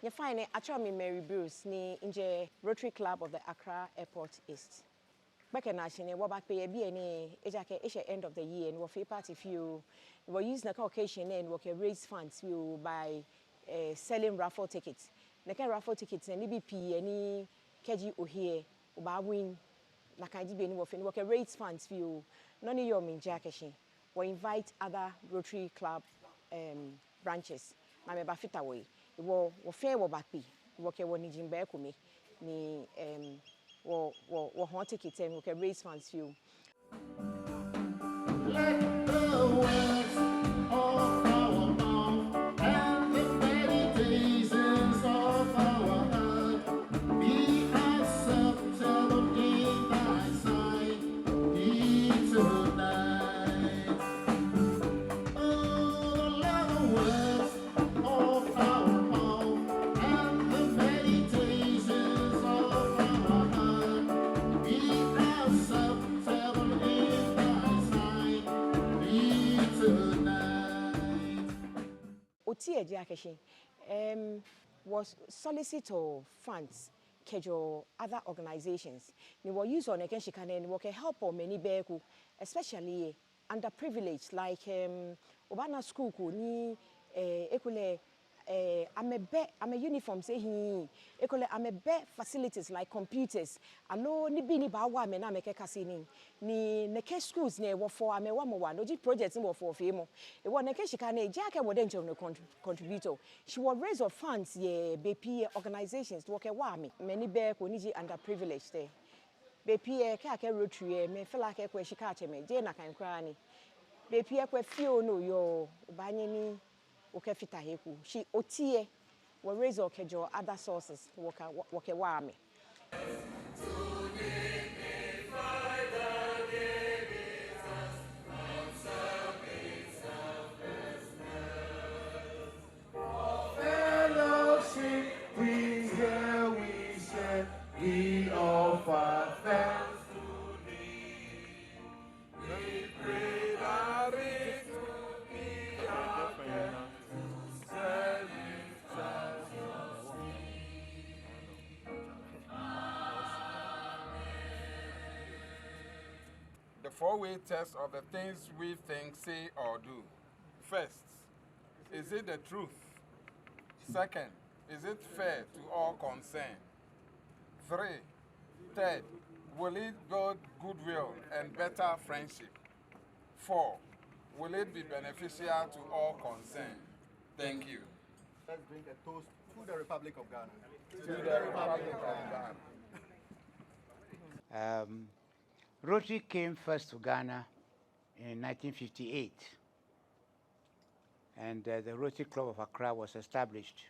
You find it, actually, Mary Bruce, ni inje Rotary Club of the Accra Airport East. Back in Nashine, what back pay a BNA, it's end of the year, and we're party few. We're using the occasion and we can raise funds by selling raffle tickets. The kind raffle tickets and EBP, any KG here, or win. Na can be any we can raise funds few. None of your mean jacketing. We invite other Rotary Club branches. I'm a fit away. Wo fair wo back be wo ke wo ni jimbe ko me ni wo hot ticket and we can raise funds for you. Let the words of our mouth and the meditations of our heart be acceptable in thy sight tonight. Oh, let the words of our was solicitor funds kejo other organizations. Ni were use on against and work help or many beku, especially underprivileged like Obana school ni ekule I'm a uniform say he ekole I'm a facilities like computers ano ni bi ni ba wa me na me keka sini ni neke schools ne wo for am wa mo wa no projects wo for fe mo e wo neke shika na eja ka wode nche no contributor she will raise of funds ye BP organizations wo ke wa me many be ko ni ji underprivileged there BP ka Rotary me feel like ko shika che me je na kan kra ni BP ko fio no yo banye ni okefita heku she otie we raise okejo other sources woke wa me fellowship we here we share we offer thanks to thee we pray that it will be our the four-way test of the things we think, say, or do. First, is it the truth? Second, is it fair to all concerned? Third, will it build goodwill and better friendship? 4, will it be beneficial to all concerned? Thank you. Let's drink a toast to the Republic of Ghana. To the Republic of Ghana. Rotary came first to Ghana in 1958, and the Rotary Club of Accra was established.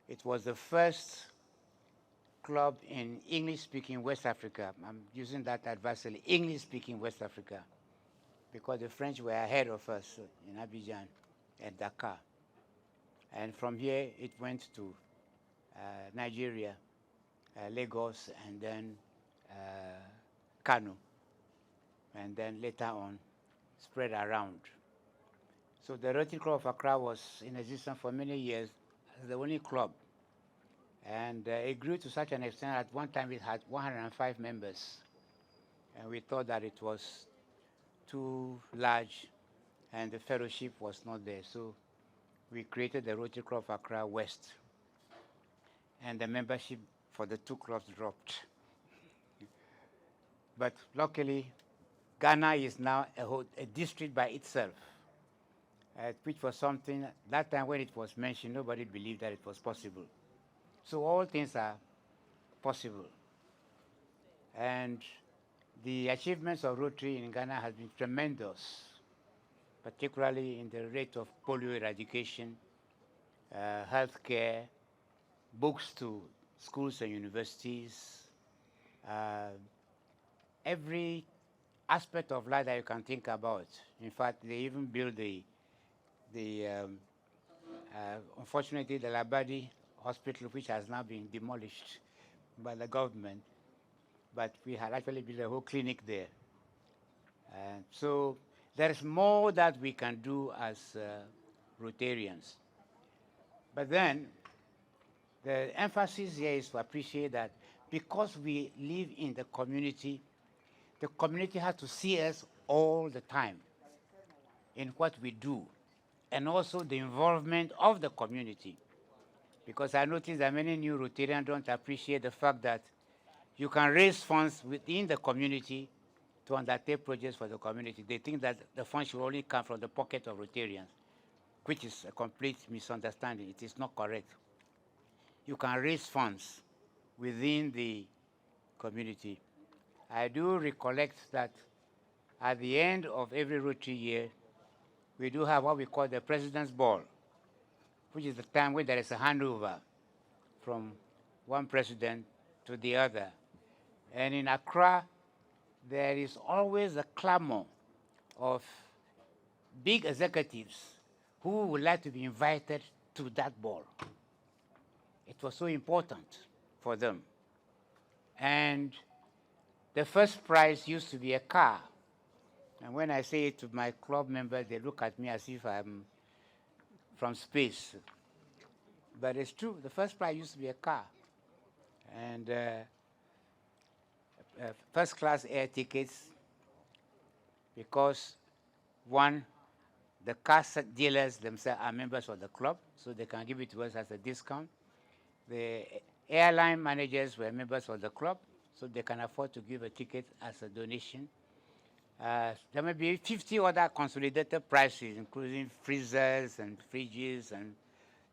It was the first club in English-speaking West Africa. I'm using that advisedly, English-speaking West Africa, because the French were ahead of us in Abidjan and Dakar. And from here, it went to Nigeria, Lagos, and then Kano, and then later on spread around. So the Rotary Club of Accra was in existence for many years as the only club. And it grew to such an extent that at one time it had 105 members. And we thought that it was too large and the fellowship was not there. So we created the Rotary Club of Accra West. And the membership for the two clubs dropped. But luckily, Ghana is now a district by itself, which was something, that time when it was mentioned, nobody believed that it was possible. So all things are possible. And the achievements of Rotary in Ghana have been tremendous, particularly in the rate of polio eradication, healthcare, books to schools and universities, uh, every aspect of life that you can think about. In fact, they even built unfortunately, the Labadi hospital, which has now been demolished by the government, but we had actually built a whole clinic there. So there is more that we can do as Rotarians. But then, the emphasis here is to appreciate that because we live in the community has to see us all the time in what we do, and also the involvement of the community. Because I notice that many new Rotarians don't appreciate the fact that you can raise funds within the community to undertake projects for the community. They think that the funds should only come from the pocket of Rotarians, which is a complete misunderstanding. It is not correct. You can raise funds within the community. I do recollect that at the end of every Rotary year, we do have what we call the President's Ball, which is the time when there is a handover from one president to the other. And in Accra, there is always a clamor of big executives who would like to be invited to that ball. It was so important for them. And the first prize used to be a car. And when I say it to my club members, they look at me as if I'm from space. But it's true, the first prize used to be a car. And first class air tickets, because one, the car dealers themselves are members of the club, so they can give it to us as a discount. The airline managers were members of the club, so they can afford to give a ticket as a donation. There may be 50 other consolidated prices, including freezers and fridges and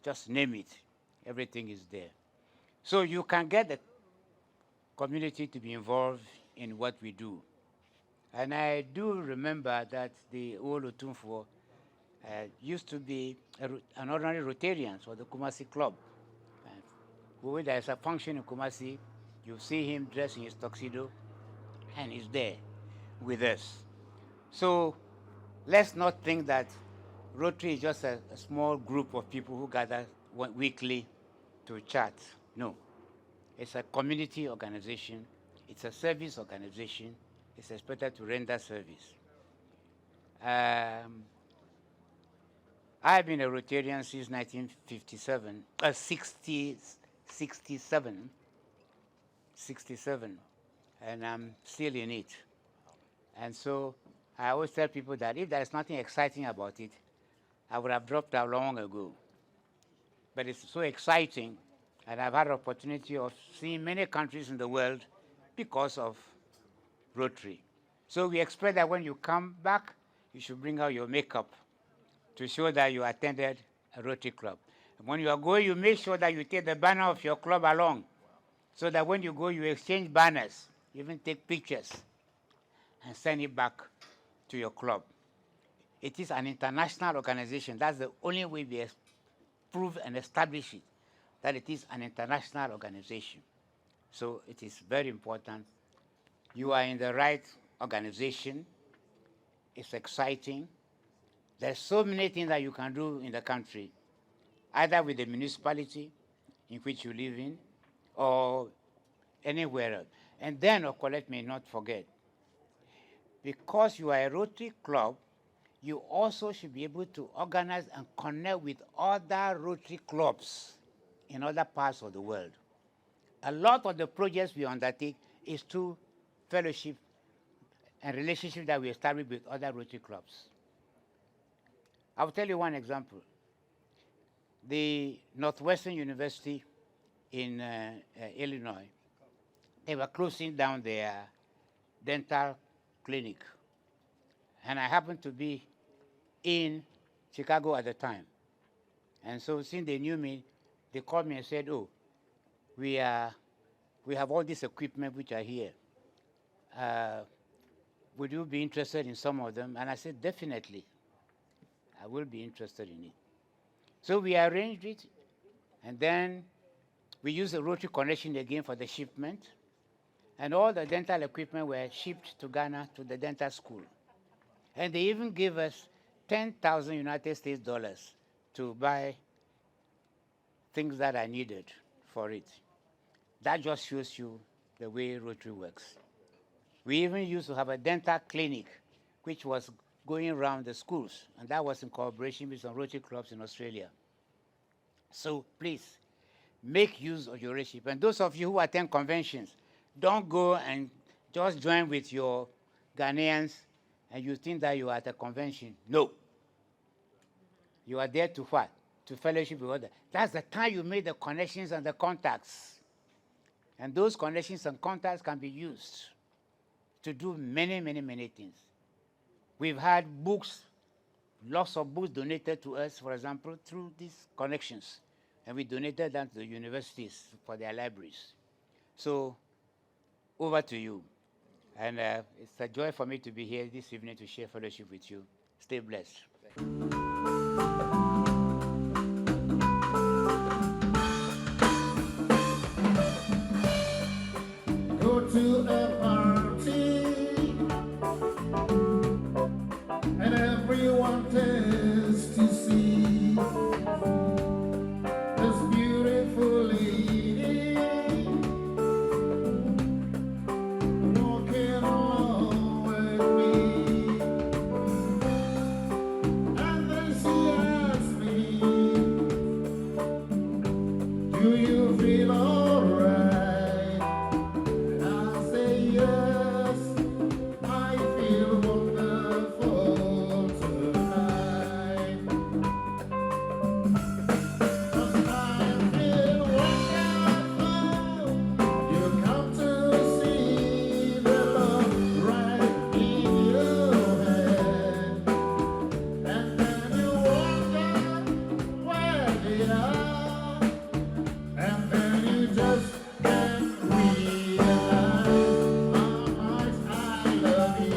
just name it. Everything is there. So you can get the community to be involved in what we do. And I do remember that the old Otumfuo used to be an ordinary Rotarian for the Kumasi Club. When there is a function in Kumasi, you see him dressed in his tuxedo, and he's there with us. So let's not think that Rotary is just a small group of people who gather weekly to chat. No. It's a community organization. It's a service organization. It's expected to render service. I've been a Rotarian since 67, and I'm still in it. And so I always tell people that if there's nothing exciting about it, I would have dropped out long ago. But it's so exciting, and I've had the opportunity of seeing many countries in the world because of Rotary. So we expect that when you come back, you should bring out your makeup to show that you attended a Rotary club. And when you are going, you make sure that you take the banner of your club along, so that when you go, you exchange banners, even take pictures, and send it back to your club. It is an international organization. That's the only way we prove and establish it, that it is an international organization. So it is very important. You are in the right organization. It's exciting. There's so many things that you can do in the country, either with the municipality in which you live in, or anywhere else. And then, of course, let me not forget, because you are a Rotary club, you also should be able to organize and connect with other Rotary clubs in other parts of the world. A lot of the projects we undertake is through fellowship and relationship that we establish with other Rotary clubs. I'll tell you one example. The Northwestern University in Illinois, they were closing down their dental clinic. And I happened to be in Chicago at the time. And so since they knew me, they called me and said, oh, we have all this equipment which are here. Would you be interested in some of them? And I said, definitely, I will be interested in it. So we arranged it, and then we used the Rotary connection again for the shipment. And all the dental equipment were shipped to Ghana to the dental school. And they even gave us 10,000 United States dollars to buy things that I needed for it. That just shows you the way Rotary works. We even used to have a dental clinic, which was going around the schools, and that was in cooperation with some Rotary clubs in Australia. So please, make use of your relationship. And those of you who attend conventions, don't go and just join with your Ghanaians and you think that you are at a convention. No. You are there to what? To fellowship with others. That's the time you make the connections and the contacts. And those connections and contacts can be used to do many, many, many things. We've had books, lots of books donated to us, for example, through these connections. And we donated them to the universities for their libraries. So, over to you. And it's a joy for me to be here this evening to share fellowship with you. Stay blessed. Go to a party and everyone tends to see this beautiful lady walking along with me. And then she asked me, do you feel alright? I say yes, I feel wonderful tonight. 'Cause I feel wonderful. You come to see the love right in your head. And then you wonder where they are. And then you just can't realize how much I love you.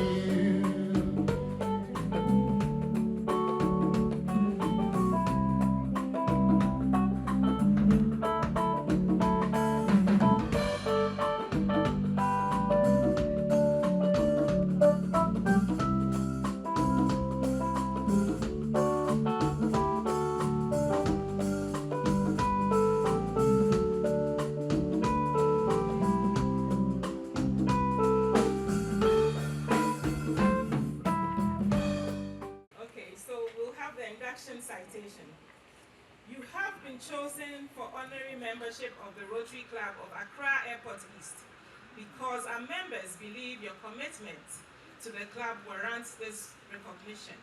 Okay, so we'll have the induction citation. You have been chosen for honorary membership of the Rotary Club of Accra Airport East because our members believe your commitment to the club warrants this recognition.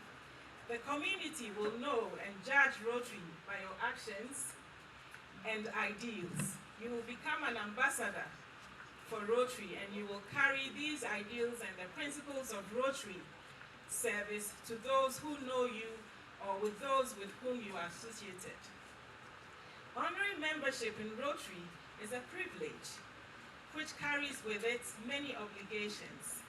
The community will know and judge Rotary by your actions and ideals. You will become an ambassador for Rotary and you will carry these ideals and the principles of Rotary service to those who know you or with those with whom you are associated. Honorary membership in Rotary is a privilege which carries with it many obligations,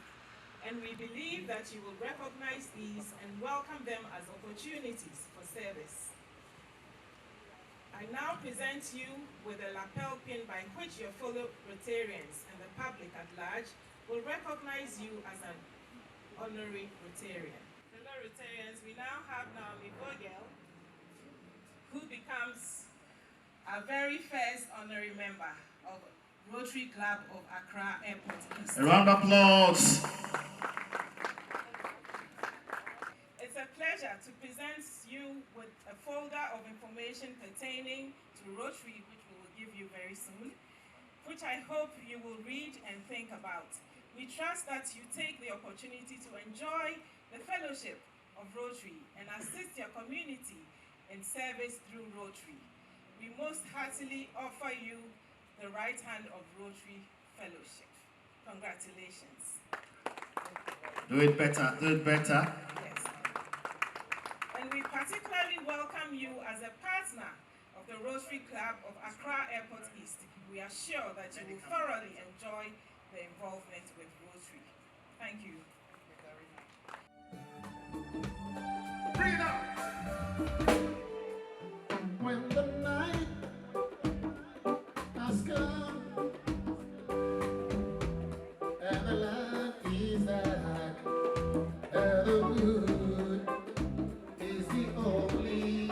and we believe that you will recognize these and welcome them as opportunities for service. I now present you with a lapel pin by which your fellow Rotarians and the public at large will recognize you as an honorary Rotarian. Fellow Rotarians, we now have Naomi Vogel, who becomes our very first honorary member of Rotary Club of Accra Airport East. A round of applause. It's a pleasure to present you with a folder of information pertaining to Rotary, which we will give you very soon, which I hope you will read and think about. We trust that you take the opportunity to enjoy the fellowship of Rotary and assist your community in service through Rotary. We most heartily offer you the right hand of Rotary Fellowship. Congratulations. Do it better, do it better. Yes. And we particularly welcome you as a partner of the Rotary Club of Accra Airport East. We are sure that you will thoroughly enjoy the involvement with Rotary. Thank you. When the night has come and the light is dark and the wood is the only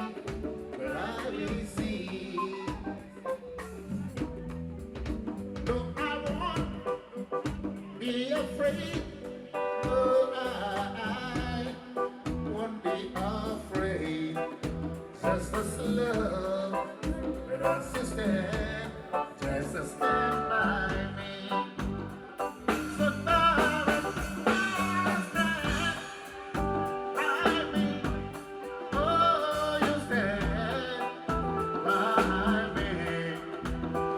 where I will see. No, I won't be afraid. No, I won't be afraid. Just as love, but as you stand, just as stand by me. So darling, stand by me. Oh, you stand by me.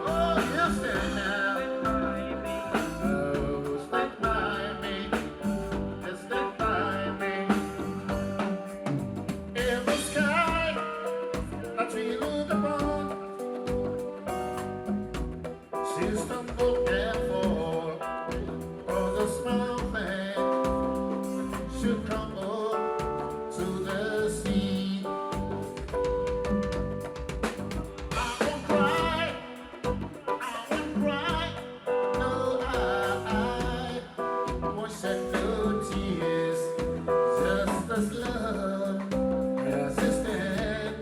Oh, you stand now. Oh, stand by me. Just stand by me. In the sky that we look upon, she stumbled and fall. All the small things should crumble to the sea. I won't cry, I won't cry. No, I won't shed no tears. Just as love, as you stand,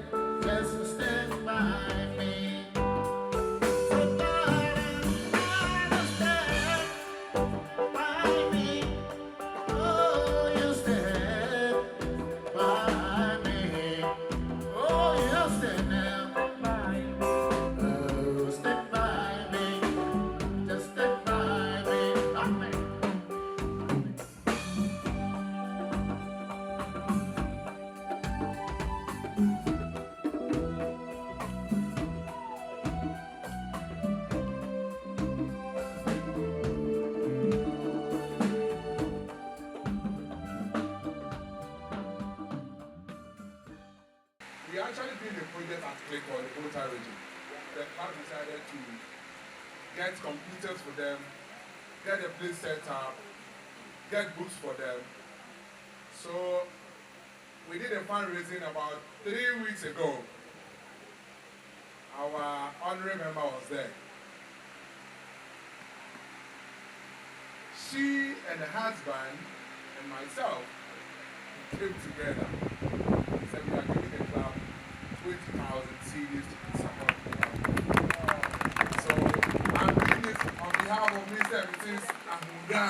just to stand by me. So darling, stand by me. Oh, you stand by me. Oh, you stand now by me. Oh, stand by me. Just stand by me. Amen. We actually did a project at Accra called the Rotary. The club decided to get computers for them, get a place set up, get books for them. So we did a fundraising about 3 weeks ago. Our honorary member was there. She and her husband and myself came together. Said we are giving the club 20,000 CDs to support the club. So I'm doing this on behalf of Mr. and Mrs. Ahuda.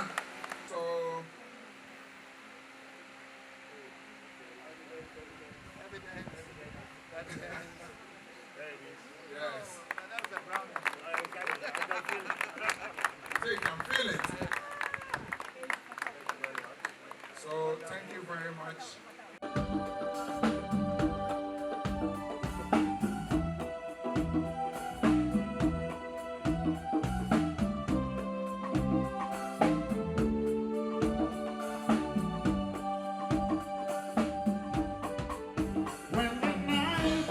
So yes. So you can feel it. So thank you very much. When the night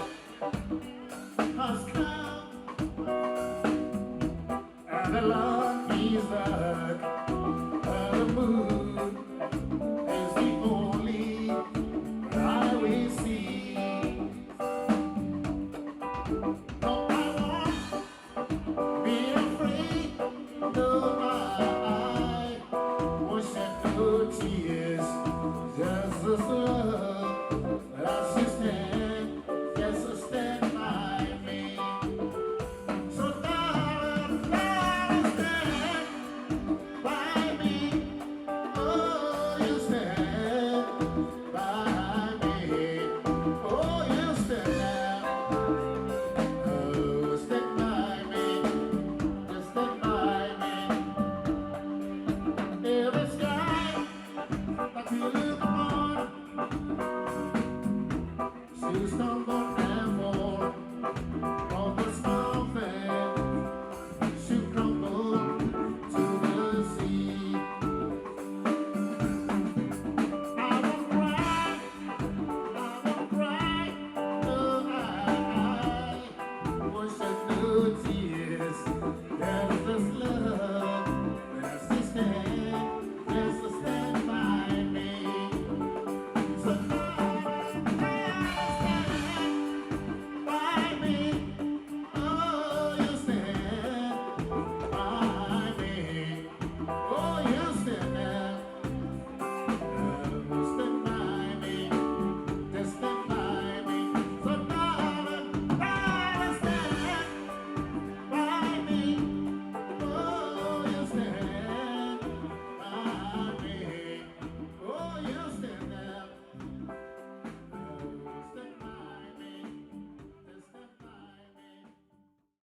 has come and the light is dark and the moon